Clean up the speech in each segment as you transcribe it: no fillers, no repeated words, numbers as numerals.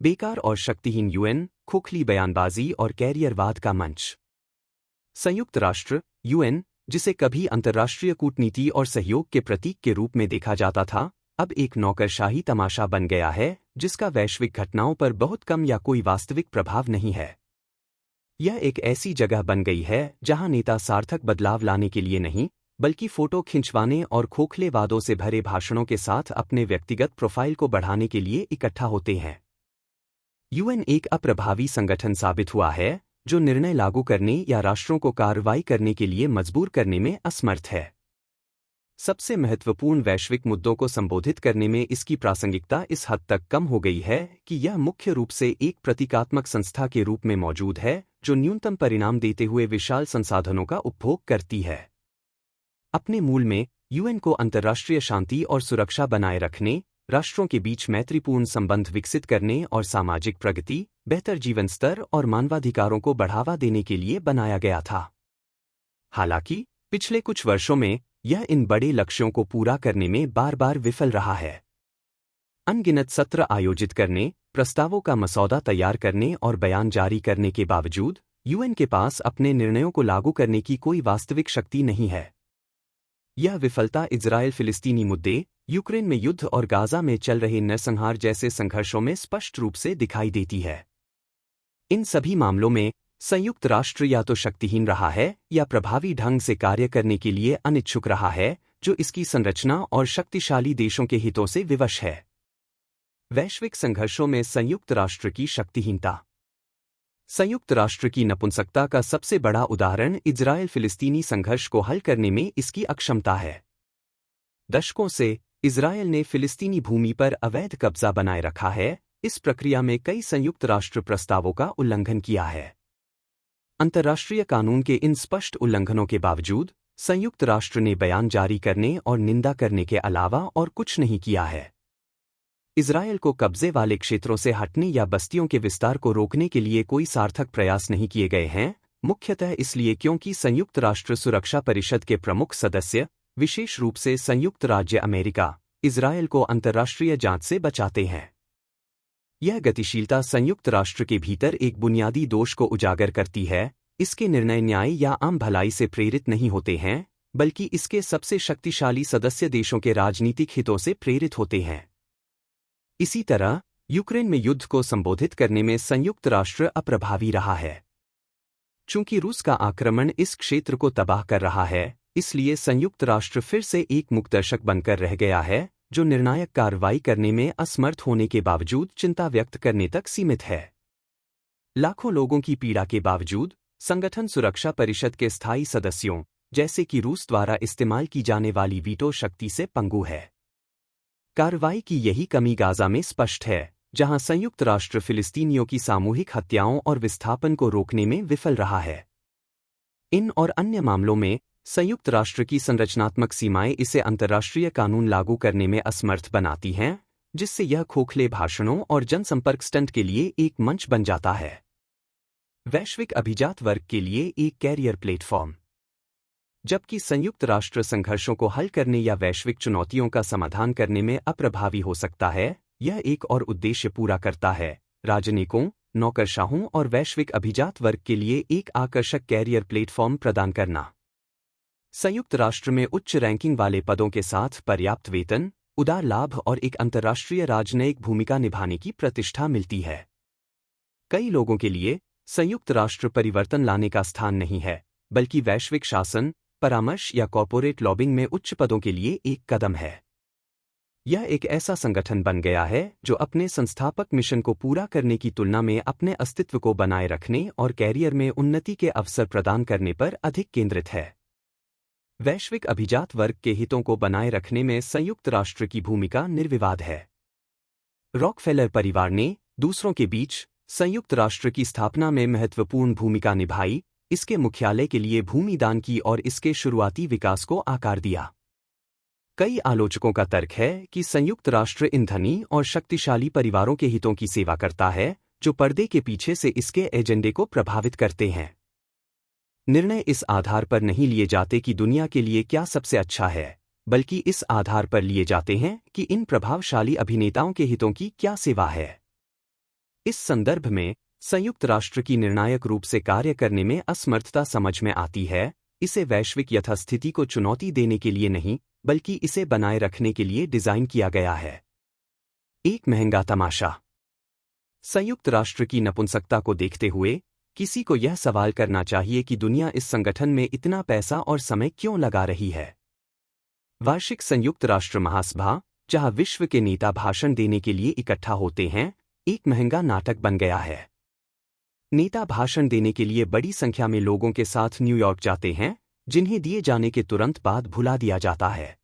बेकार और शक्तिहीन यूएन, खोखली बयानबाजी और कैरियरवाद का मंच। संयुक्त राष्ट्र यूएन, जिसे कभी अंतर्राष्ट्रीय कूटनीति और सहयोग के प्रतीक के रूप में देखा जाता था, अब एक नौकरशाही तमाशा बन गया है जिसका वैश्विक घटनाओं पर बहुत कम या कोई वास्तविक प्रभाव नहीं है। यह एक ऐसी जगह बन गई है जहां नेता सार्थक बदलाव लाने के लिए नहीं, बल्कि फोटो खिंचवाने और खोखले वादों से भरे भाषणों के साथ अपने व्यक्तिगत प्रोफाइल को बढ़ाने के लिए इकट्ठा होते हैं। यूएन एक अप्रभावी संगठन साबित हुआ है जो निर्णय लागू करने या राष्ट्रों को कार्रवाई करने के लिए मजबूर करने में असमर्थ है। सबसे महत्वपूर्ण वैश्विक मुद्दों को संबोधित करने में इसकी प्रासंगिकता इस हद तक कम हो गई है कि यह मुख्य रूप से एक प्रतीकात्मक संस्था के रूप में मौजूद है जो न्यूनतम परिणाम देते हुए विशाल संसाधनों का उपभोग करती है। अपने मूल में, यूएन को अंतर्राष्ट्रीय शांति और सुरक्षा बनाए रखने, राष्ट्रों के बीच मैत्रीपूर्ण संबंध विकसित करने और सामाजिक प्रगति, बेहतर जीवन स्तर और मानवाधिकारों को बढ़ावा देने के लिए बनाया गया था। हालांकि पिछले कुछ वर्षों में यह इन बड़े लक्ष्यों को पूरा करने में बार बार विफल रहा है। अनगिनत सत्र आयोजित करने, प्रस्तावों का मसौदा तैयार करने और बयान जारी करने के बावजूद यूएन के पास अपने निर्णयों को लागू करने की कोई वास्तविक शक्ति नहीं है। यह विफलता इजरायल फिलिस्तीनी मुद्दे, यूक्रेन में युद्ध और गाजा में चल रहे नरसंहार जैसे संघर्षों में स्पष्ट रूप से दिखाई देती है। इन सभी मामलों में संयुक्त राष्ट्र या तो शक्तिहीन रहा है या प्रभावी ढंग से कार्य करने के लिए अनिच्छुक रहा है, जो इसकी संरचना और शक्तिशाली देशों के हितों से विवश है। वैश्विक संघर्षों में संयुक्त राष्ट्र की शक्तिहीनता। संयुक्त राष्ट्र की नपुंसकता का सबसे बड़ा उदाहरण इजरायल फिलिस्तीनी संघर्ष को हल करने में इसकी अक्षमता है। दशकों से इजरायल ने फिलिस्तीनी भूमि पर अवैध कब्जा बनाए रखा है, इस प्रक्रिया में कई संयुक्त राष्ट्र प्रस्तावों का उल्लंघन किया है। अंतर्राष्ट्रीय कानून के इन स्पष्ट उल्लंघनों के बावजूद संयुक्त राष्ट्र ने बयान जारी करने और निंदा करने के अलावा और कुछ नहीं किया है। इजरायल को कब्जे वाले क्षेत्रों से हटने या बस्तियों के विस्तार को रोकने के लिए कोई सार्थक प्रयास नहीं किए गए हैं, मुख्यतः इसलिए क्योंकि संयुक्त राष्ट्र सुरक्षा परिषद के प्रमुख सदस्य, विशेष रूप से संयुक्त राज्य अमेरिका, इजरायल को अंतर्राष्ट्रीय जांच से बचाते हैं। यह गतिशीलता संयुक्त राष्ट्र के भीतर एक बुनियादी दोष को उजागर करती है, इसके निर्णय न्याय या आम भलाई से प्रेरित नहीं होते हैं, बल्कि इसके सबसे शक्तिशाली सदस्य देशों के राजनीतिक हितों से प्रेरित होते हैं। इसी तरह यूक्रेन में युद्ध को संबोधित करने में संयुक्त राष्ट्र अप्रभावी रहा है। चूंकि रूस का आक्रमण इस क्षेत्र को तबाह कर रहा है, इसलिए संयुक्त राष्ट्र फिर से एक मूकदर्शक बनकर रह गया है, जो निर्णायक कार्रवाई करने में असमर्थ होने के बावजूद चिंता व्यक्त करने तक सीमित है। लाखों लोगों की पीड़ा के बावजूद संगठन सुरक्षा परिषद के स्थायी सदस्यों, जैसे कि रूस द्वारा इस्तेमाल की जाने वाली वीटो शक्ति से पंगु है। कार्रवाई की यही कमी गाजा में स्पष्ट है, जहां संयुक्त राष्ट्र फिलिस्तीनियों की सामूहिक हत्याओं और विस्थापन को रोकने में विफल रहा है। इन और अन्य मामलों में संयुक्त राष्ट्र की संरचनात्मक सीमाएं इसे अंतर्राष्ट्रीय कानून लागू करने में असमर्थ बनाती हैं, जिससे यह खोखले भाषणों और जनसंपर्क स्टंट के लिए एक मंच बन जाता है। वैश्विक अभिजात वर्ग के लिए एक कैरियर प्लेटफॉर्म। जबकि संयुक्त राष्ट्र संघर्षों को हल करने या वैश्विक चुनौतियों का समाधान करने में अप्रभावी हो सकता है, यह एक और उद्देश्य पूरा करता है: राजनयिकों, नौकरशाहों और वैश्विक अभिजात वर्ग के लिए एक आकर्षक कैरियर प्लेटफॉर्म प्रदान करना। संयुक्त राष्ट्र में उच्च रैंकिंग वाले पदों के साथ पर्याप्त वेतन, उदार लाभ और एक अंतर्राष्ट्रीय राजनयिक भूमिका निभाने की प्रतिष्ठा मिलती है। कई लोगों के लिए संयुक्त राष्ट्र परिवर्तन लाने का स्थान नहीं है, बल्कि वैश्विक शासन, परामर्श या कॉर्पोरेट लॉबिंग में उच्च पदों के लिए एक कदम है। यह एक ऐसा संगठन बन गया है जो अपने संस्थापक मिशन को पूरा करने की तुलना में अपने अस्तित्व को बनाए रखने और कैरियर में उन्नति के अवसर प्रदान करने पर अधिक केंद्रित है। वैश्विक अभिजात वर्ग के हितों को बनाए रखने में संयुक्त राष्ट्र की भूमिका निर्विवाद है। रॉकफेलर परिवार ने दूसरों के बीच संयुक्त राष्ट्र की स्थापना में महत्वपूर्ण भूमिका निभाई, इसके मुख्यालय के लिए भूमि दान की और इसके शुरुआती विकास को आकार दिया। कई आलोचकों का तर्क है कि संयुक्त राष्ट्र इन धनी और शक्तिशाली परिवारों के हितों की सेवा करता है, जो पर्दे के पीछे से इसके एजेंडे को प्रभावित करते हैं। निर्णय इस आधार पर नहीं लिए जाते कि दुनिया के लिए क्या सबसे अच्छा है, बल्कि इस आधार पर लिए जाते हैं कि इन प्रभावशाली अभिनेताओं के हितों की क्या सेवा है। इस संदर्भ में संयुक्त राष्ट्र की निर्णायक रूप से कार्य करने में असमर्थता समझ में आती है। इसे वैश्विक यथास्थिति को चुनौती देने के लिए नहीं, बल्कि इसे बनाए रखने के लिए डिजाइन किया गया है। एक महंगा तमाशा। संयुक्त राष्ट्र की नपुंसकता को देखते हुए किसी को यह सवाल करना चाहिए कि दुनिया इस संगठन में इतना पैसा और समय क्यों लगा रही है। वार्षिक संयुक्त राष्ट्र महासभा, जहां विश्व के नेता भाषण देने के लिए इकट्ठा होते हैं, एक महंगा नाटक बन गया है। नेता भाषण देने के लिए बड़ी संख्या में लोगों के साथ न्यूयॉर्क जाते हैं, जिन्हें दिए जाने के तुरंत बाद भुला दिया जाता है।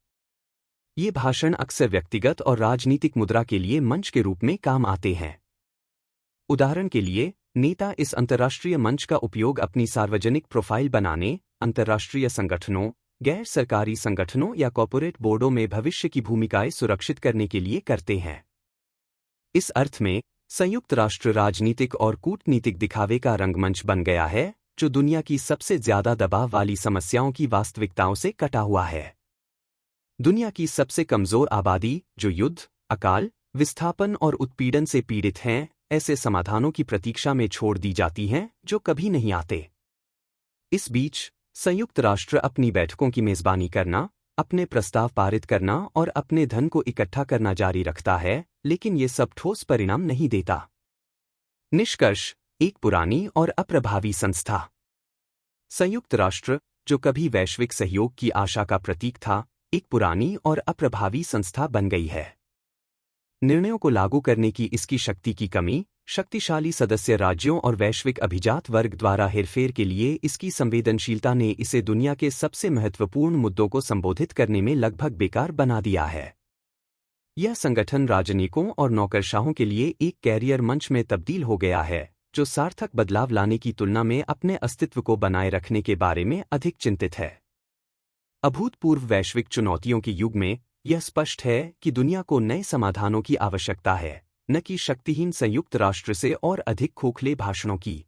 ये भाषण अक्सर व्यक्तिगत और राजनीतिक मुद्रा के लिए मंच के रूप में काम आते हैं। उदाहरण के लिए, नेता इस अंतर्राष्ट्रीय मंच का उपयोग अपनी सार्वजनिक प्रोफाइल बनाने, अंतर्राष्ट्रीय संगठनों, गैर सरकारी संगठनों या कॉर्पोरेट बोर्डों में भविष्य की भूमिकाएं सुरक्षित करने के लिए करते हैं। इस अर्थ में संयुक्त राष्ट्र राजनीतिक और कूटनीतिक दिखावे का रंगमंच बन गया है, जो दुनिया की सबसे ज्यादा दबाव वाली समस्याओं की वास्तविकताओं से कटा हुआ है। दुनिया की सबसे कमजोर आबादी, जो युद्ध, अकाल, विस्थापन और उत्पीड़न से पीड़ित हैं, ऐसे समाधानों की प्रतीक्षा में छोड़ दी जाती हैं जो कभी नहीं आते। इस बीच संयुक्त राष्ट्र अपनी बैठकों की मेजबानी करना, अपने प्रस्ताव पारित करना और अपने धन को इकट्ठा करना जारी रखता है, लेकिन ये सब ठोस परिणाम नहीं देता। निष्कर्ष: एक पुरानी और अप्रभावी संस्था। संयुक्त राष्ट्र, जो कभी वैश्विक सहयोग की आशा का प्रतीक था, एक पुरानी और अप्रभावी संस्था बन गई है। निर्णयों को लागू करने की इसकी शक्ति की कमी, शक्तिशाली सदस्य राज्यों और वैश्विक अभिजात वर्ग द्वारा हेरफेर के लिए इसकी संवेदनशीलता ने इसे दुनिया के सबसे महत्वपूर्ण मुद्दों को संबोधित करने में लगभग बेकार बना दिया है। यह संगठन राजनयिकों और नौकरशाहों के लिए एक कैरियर मंच में तब्दील हो गया है, जो सार्थक बदलाव लाने की तुलना में अपने अस्तित्व को बनाए रखने के बारे में अधिक चिंतित है। अभूतपूर्व वैश्विक चुनौतियों के युग में यह स्पष्ट है कि दुनिया को नए समाधानों की आवश्यकता है, न कि शक्तिहीन संयुक्त राष्ट्र से और अधिक खोखले भाषणों की।